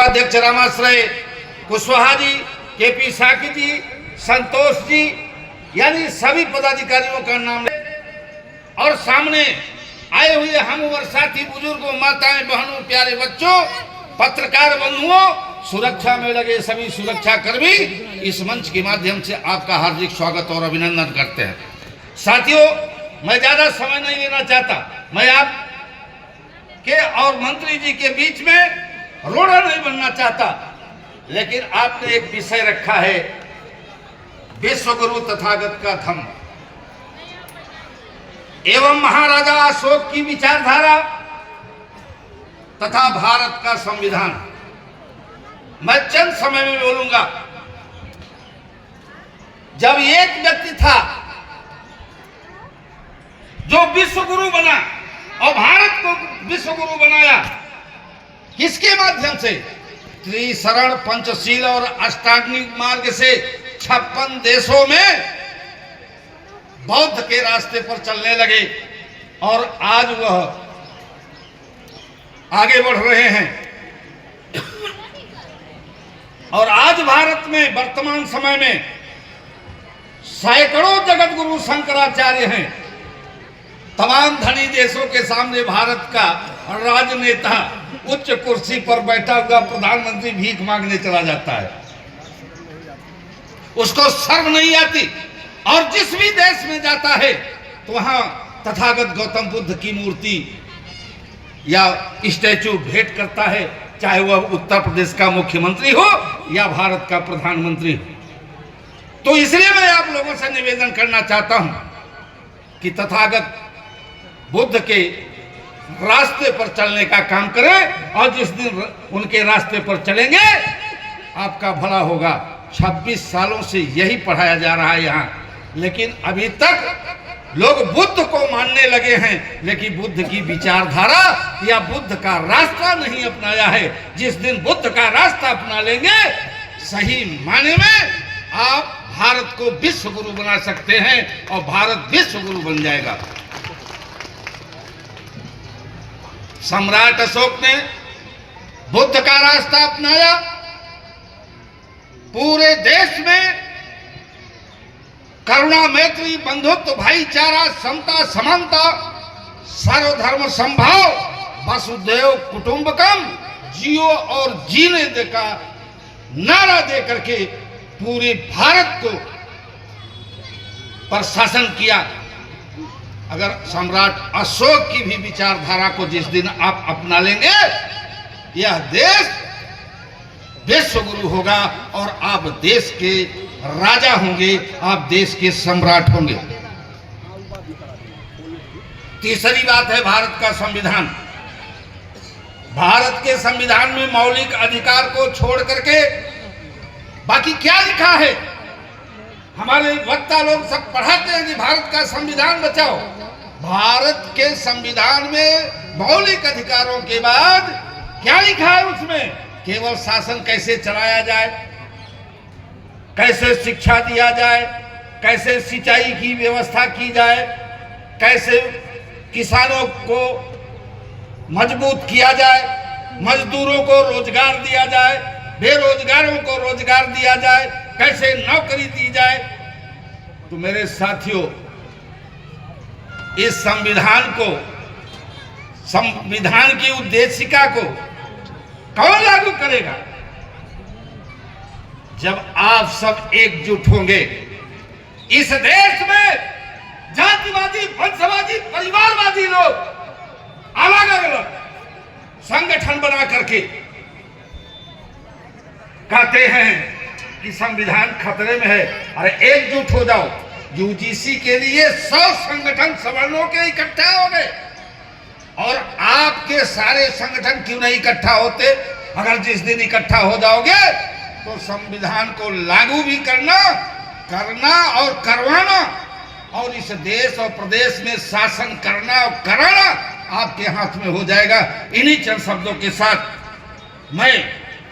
उपाध्यक्ष रामाश्रय कुशवाहा जी, केपी साकी जी, संतोष जी, यानी सभी पदाधिकारियों का नाम और सामने आए हुए हम उम्र साथी, बुजुर्गों, माताएं, बहनों, प्यारे बच्चों, पत्रकार बंधुओं, सुरक्षा में लगे सभी सुरक्षा कर्मी, इस मंच के माध्यम से आपका हार्दिक स्वागत और अभिनंदन करते हैं। साथियों, मैं ज्यादा समय नहीं लेना चाहता। मैं आप के और मंत्री जी के बीच में रोड़ा नहीं बनना चाहता, लेकिन आपने एक विषय रखा है, विश्व गुरु तथागत का धम्म एवं महाराजा अशोक की विचारधारा तथा भारत का संविधान। मैं चंद समय में बोलूंगा। जब एक व्यक्ति था जो विश्व गुरु बना और भारत को विश्व गुरु बनाया, किसके माध्यम से? त्रिशरण, पंचशील और अष्टांगिक मार्ग से 56 देशों में बौद्ध के रास्ते पर चलने लगे और आज वह आगे बढ़ रहे हैं। और आज भारत में वर्तमान समय में सैकड़ों जगत गुरु शंकराचार्य हैं। तमाम धनी देशों के सामने भारत का राजनेता, उच्च कुर्सी पर बैठा हुआ प्रधानमंत्री भीख मांगने चला जाता है, उसको शर्म नहीं आती। और जिस भी देश में जाता है तो वहां तथागत गौतम बुद्ध की मूर्ति या स्टैचू भेंट करता है, चाहे वह उत्तर प्रदेश का मुख्यमंत्री हो या भारत का प्रधानमंत्री हो। तो इसलिए मैं आप लोगों से निवेदन करना चाहता हूं कि तथागत बुद्ध के रास्ते पर चलने का काम करें, और जिस दिन उनके रास्ते पर चलेंगे आपका भला होगा। 26 सालों से यही पढ़ाया जा रहा है यहाँ, लेकिन अभी तक लोग बुद्ध को मानने लगे हैं, लेकिन बुद्ध की विचारधारा या बुद्ध का रास्ता नहीं अपनाया है। जिस दिन बुद्ध का रास्ता अपना लेंगे, सही माने में आप भारत को विश्व गुरु बना सकते हैं और भारत विश्व गुरु बन जाएगा। सम्राट अशोक ने बुद्ध का रास्ता अपनाया, पूरे देश में करुणा, मैत्री, बंधुत्व, भाईचारा, समता, समानता, सर्वधर्म संभाव, वसुधैव कुटुंबकम, जियो और जीने दे का नारा दे करके पूरे भारत को पर शासन किया। अगर सम्राट अशोक की भी विचारधारा को जिस दिन आप अपना लेंगे, यह देश विश्व गुरु होगा और आप देश के राजा होंगे, आप देश के सम्राट होंगे। तीसरी बात है भारत का संविधान। भारत के संविधान में मौलिक अधिकार को छोड़ करके बाकी क्या लिखा है? हमारे वक्ता लोग सब पढ़ाते हैं कि भारत का संविधान बचाओ। भारत के संविधान में मौलिक अधिकारों के बाद क्या लिखा है? उसमें केवल शासन कैसे चलाया जाए, कैसे शिक्षा दिया जाए, कैसे सिंचाई की व्यवस्था की जाए, कैसे किसानों को मजबूत किया जाए, मजदूरों को रोजगार दिया जाए, बेरोजगारों को रोजगार दिया जाए, कैसे नौकरी दी जाए। तो मेरे साथियों, इस संविधान को, संविधान की उद्देशिका को कौन लागू करेगा? जब आप सब एकजुट होंगे। इस देश में जातिवादी, वंशवादी, परिवारवादी लोग अलग अलग संगठन बना करके कहते हैं कि संविधान खतरे में है। अरे एकजुट हो जाओ। यूजीसी के लिए 100 संगठन सवर्णों के इकट्ठा हो गए, और आपके सारे संगठन क्यों नहीं इकट्ठा होते? अगर जिस दिन इकट्ठा हो जाओगे तो संविधान को लागू भी करना और करवाना, और इस देश और प्रदेश में शासन करना और कराना आपके हाथ में हो जाएगा। इन्हीं चंद शब्दों के साथ मैं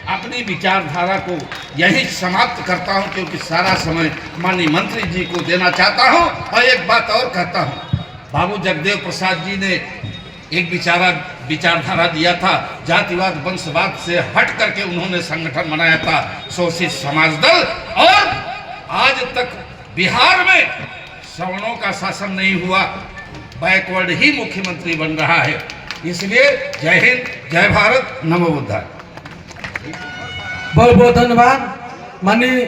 अपनी विचारधारा को यही समाप्त करता हूं, क्योंकि सारा समय माननीय मंत्री जी को देना चाहता हूं। और एक बात और कहता हूं, बाबू जगदेव प्रसाद जी ने एक विचारधारा दिया था, जातिवाद वंशवाद से हट करके उन्होंने संगठन बनाया था शोषित समाज दल। और आज तक बिहार में सवर्णों का शासन नहीं हुआ, बैकवर्ड ही मुख्यमंत्री बन रहा है। इसलिए जय हिंद, जय भारत, नमो बुद्धाय। बहुत बहुत धन्यवाद माननीय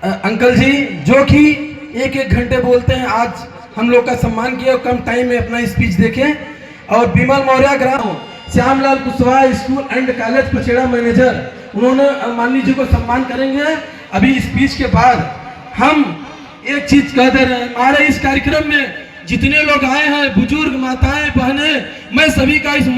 अंकल जी, जो कि एक एक घंटे बोलते हैं। आज हम लोग का सम्मान किया, कम टाइम में अपना स्पीच देखें। और विमल मौर्य ग्राम Shyamlal Kushwaha school and college Pacheda manager, उन्होंने माननीय जी को सम्मान करेंगे। अभी स्पीच के बाद हम एक चीज कह दे रहे हैं, हमारे इस कार्यक्रम में जितने लोग आए हैं, बुजुर्ग, माताएं, बहनें, मैं सभी का इस